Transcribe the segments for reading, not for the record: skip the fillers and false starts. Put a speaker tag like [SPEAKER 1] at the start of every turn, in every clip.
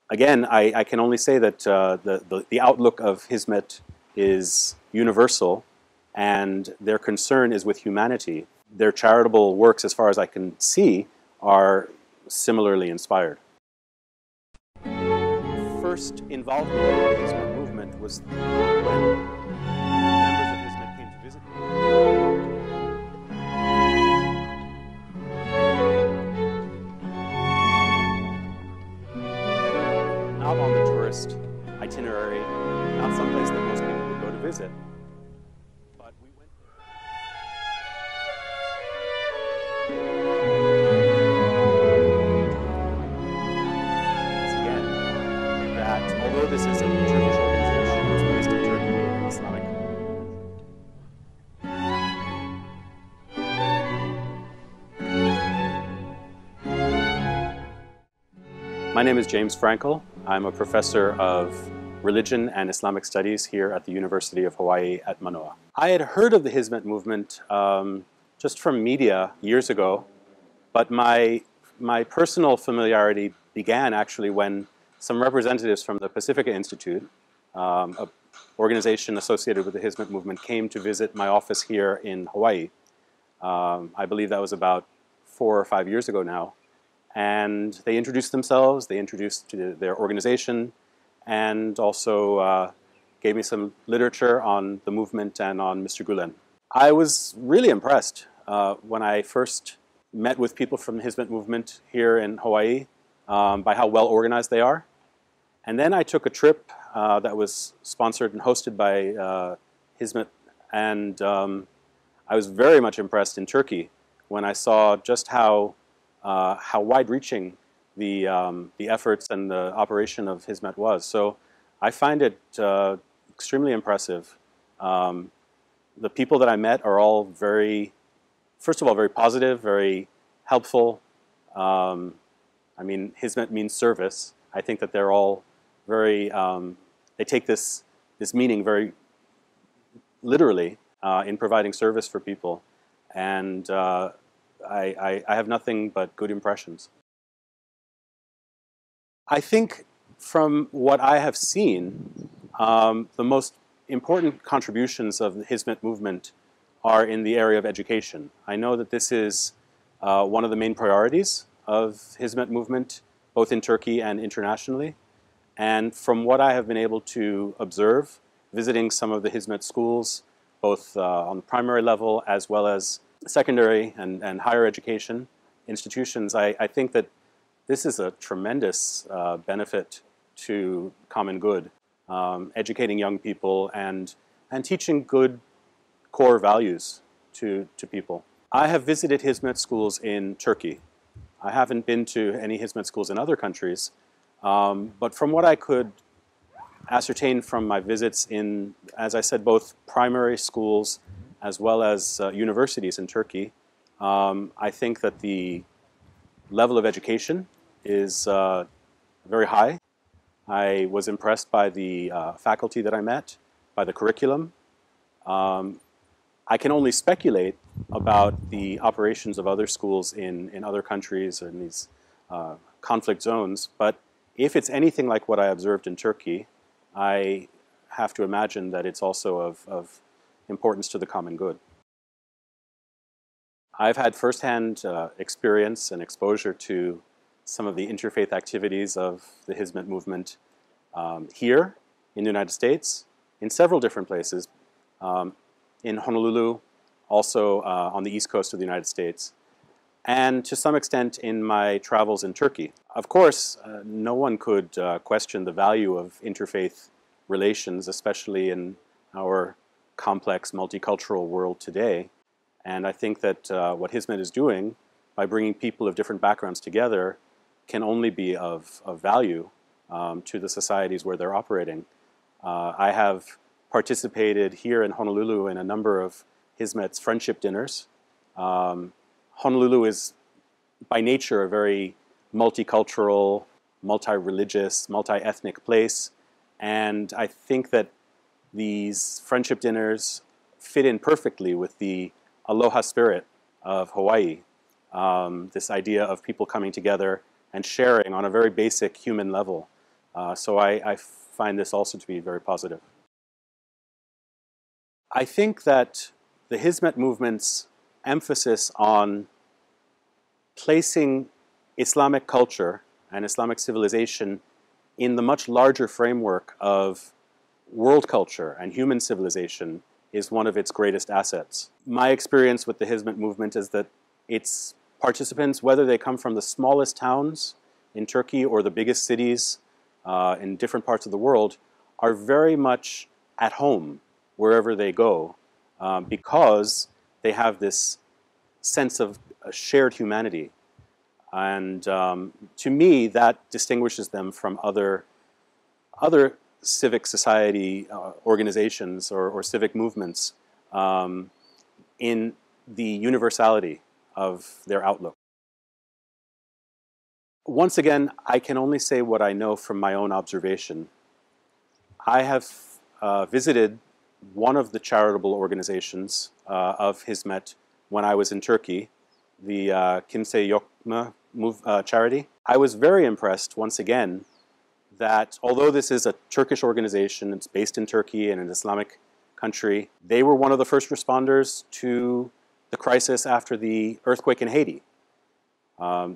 [SPEAKER 1] Again, I can only say that the outlook of Hizmet is universal, and their concern is with humanity. Their charitable works, as far as I can see, are similarly inspired. First involvement in the Hizmet movement was when members of Hizmet came to visit me. Not on the tourist itinerary, not someplace that most people would go to visit, but we went there. Again, that although this is a Turkish organization, it's based in Turkey and Islamic. My name is James Frankel. I'm a professor of religion and Islamic studies here at the University of Hawaii at Manoa. I had heard of the Hizmet movement just from media years ago, but my personal familiarity began actually when some representatives from the Pacifica Institute, an organization associated with the Hizmet movement, came to visit my office here in Hawaii. I believe that was about 4 or 5 years ago now. And they introduced themselves, they introduced their organization, and also gave me some literature on the movement and on Mr. Gulen. I was really impressed when I first met with people from the Hizmet movement here in Hawaii by how well organized they are. And then I took a trip that was sponsored and hosted by Hizmet, and I was very much impressed in Turkey when I saw just how wide-reaching the efforts and the operation of Hizmet was. So I find it extremely impressive. The people that I met are all first of all, very positive, very helpful. I mean, Hizmet means service. I think that they're all very, they take this meaning very literally in providing service for people. And I have nothing but good impressions. I think from what I have seen, the most important contributions of the Hizmet movement are in the area of education. I know that this is one of the main priorities of Hizmet movement, both in Turkey and internationally. And from what I have been able to observe, visiting some of the Hizmet schools, both on the primary level as well as secondary and higher education institutions, I think that this is a tremendous benefit to common good, educating young people and teaching good core values to people. I have visited Hizmet schools in Turkey. I haven't been to any Hizmet schools in other countries, but from what I could ascertain from my visits in, as I said, both primary schools as well as universities in Turkey, I think that the level of education is very high. I was impressed by the faculty that I met, by the curriculum. I can only speculate about the operations of other schools in other countries or in these conflict zones, but if it's anything like what I observed in Turkey, I have to imagine that it's also of importance to the common good. I've had firsthand experience and exposure to some of the interfaith activities of the Hizmet movement here in the United States, in several different places, in Honolulu, also on the east coast of the United States, and to some extent in my travels in Turkey. Of course, no one could question the value of interfaith relations, especially in our complex multicultural world today. And I think that what Hizmet is doing by bringing people of different backgrounds together can only be of value to the societies where they're operating. I have participated here in Honolulu in a number of Hizmet's friendship dinners. Honolulu is by nature a very multicultural, multi-religious, multi-ethnic place, and I think that these friendship dinners fit in perfectly with the aloha spirit of Hawaii, this idea of people coming together and sharing on a very basic human level, So I find this also to be very positive. I think that the Hizmet movement's emphasis on placing Islamic culture and Islamic civilization in the much larger framework of world culture and human civilization is one of its greatest assets. My experience with the Hizmet movement is that its participants, whether they come from the smallest towns in Turkey or the biggest cities in different parts of the world, are very much at home wherever they go because they have this sense of shared humanity. And to me, that distinguishes them from other civic society organizations or civic movements in the universality of their outlook. Once again, I can only say what I know from my own observation. I have visited one of the charitable organizations of Hizmet when I was in Turkey, the Kimse Yokma charity. I was very impressed, once again, that although this is a Turkish organization, it's based in Turkey in an Islamic country, they were one of the first responders to the crisis after the earthquake in Haiti.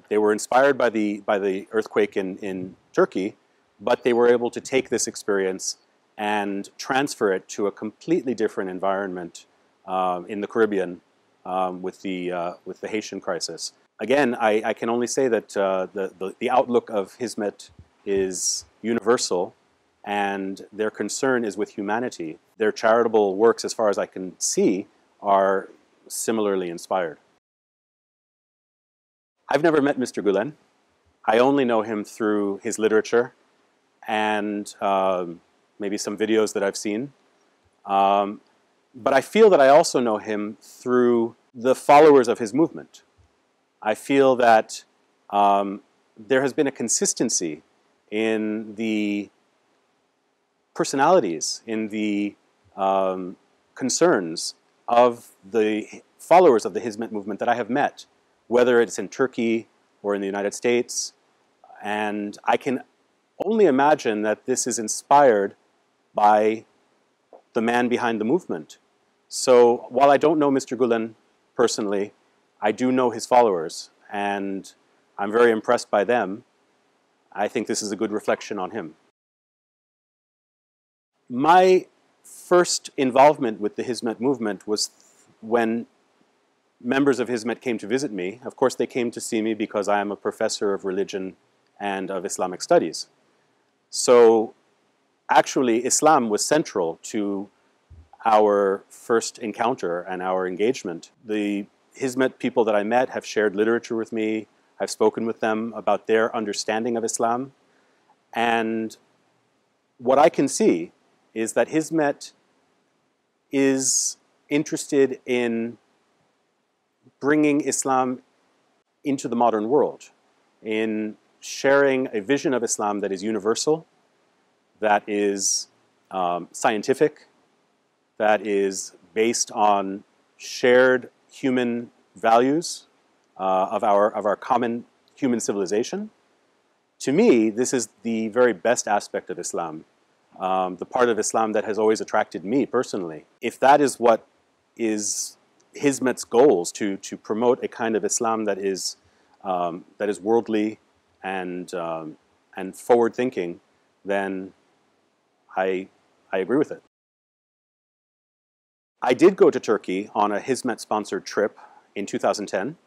[SPEAKER 1] They were inspired by the earthquake in Turkey, but they were able to take this experience and transfer it to a completely different environment in the Caribbean with the Haitian crisis. Again, I can only say that the outlook of Hizmet is universal, and their concern is with humanity. Their charitable works, as far as I can see, are similarly inspired. I've never met Mr. Gulen. I only know him through his literature and maybe some videos that I've seen. But I feel that I also know him through the followers of his movement. I feel that there has been a consistency in the personalities, in the concerns of the followers of the Hizmet movement that I have met, whether it's in Turkey or in the United States. And I can only imagine that this is inspired by the man behind the movement. So while I don't know Mr. Gulen personally, I do know his followers, and I'm very impressed by them. I think this is a good reflection on him. My first involvement with the Hizmet movement was when members of Hizmet came to visit me. Of course, they came to see me because I am a professor of religion and of Islamic studies. So actually, Islam was central to our first encounter and our engagement. The Hizmet people that I met have shared literature with me. I've spoken with them about their understanding of Islam. And what I can see is that Hizmet is interested in bringing Islam into the modern world, in sharing a vision of Islam that is universal, that is scientific, that is based on shared human values of our common human civilization. To me, this is the very best aspect of Islam, the part of Islam that has always attracted me personally. If that is what is Hizmet's goals, to promote a kind of Islam that is worldly and forward-thinking, then I agree with it. I did go to Turkey on a Hizmet-sponsored trip in 2010,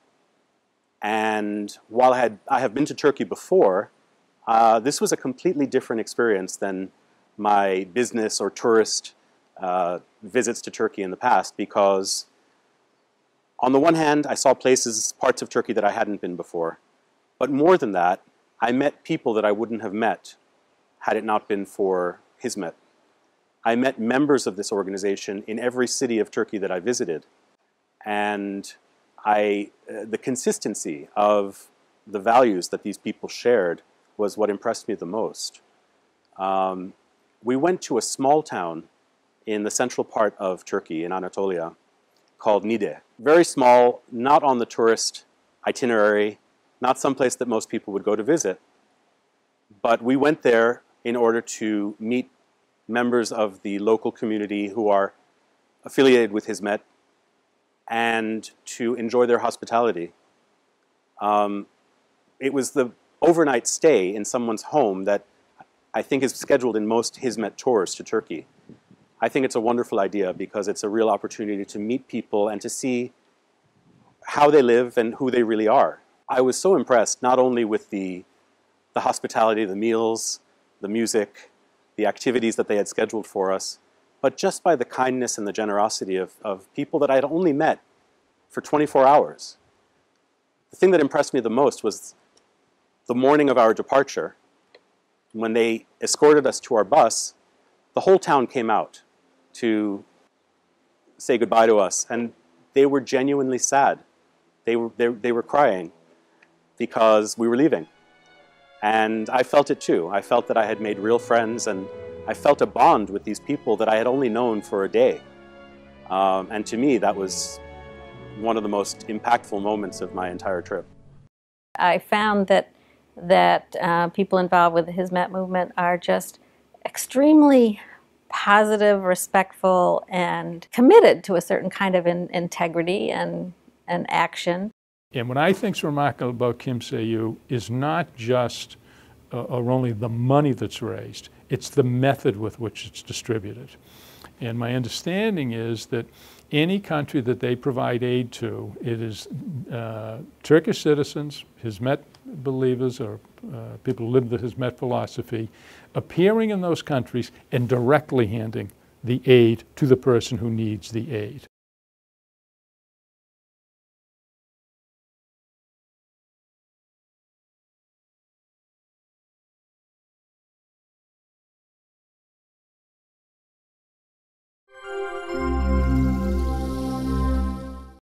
[SPEAKER 1] and while I have been to Turkey before, this was a completely different experience than my business or tourist visits to Turkey in the past, because on the one hand, I saw parts of Turkey that I hadn't been before, but more than that, I met people that I wouldn't have met had it not been for Hizmet. I met members of this organization in every city of Turkey that I visited, and the consistency of the values that these people shared was what impressed me the most. We went to a small town in the central part of Turkey, in Anatolia, called Niğde. Very small, not on the tourist itinerary, not someplace that most people would go to visit. But we went there in order to meet members of the local community who are affiliated with Hizmet and to enjoy their hospitality. It was the overnight stay in someone's home that I think is scheduled in most Hizmet tours to Turkey. I think it's a wonderful idea because it's a real opportunity to meet people and to see how they live and who they really are. I was so impressed not only with the hospitality, the meals, the music, the activities that they had scheduled for us, but just by the kindness and the generosity of people that I had only met for 24 hours. The thing that impressed me the most was the morning of our departure. When they escorted us to our bus, the whole town came out to say goodbye to us, and they were genuinely sad. They were crying because we were leaving. And I felt it too. I felt that I had made real friends, and I felt a bond with these people that I had only known for a day. And to me, that was one of the most impactful moments of my entire trip.
[SPEAKER 2] I found that people involved with the Hizmet movement are just extremely positive, respectful, and committed to a certain kind of integrity and action.
[SPEAKER 3] And what I think is remarkable about Kim Se-yu is not just or only the money that's raised, it's the method with which it's distributed. And my understanding is that any country that they provide aid to, it is Turkish citizens, Hizmet believers, or people who live the Hizmet philosophy, appearing in those countries and directly handing the aid to the person who needs the aid.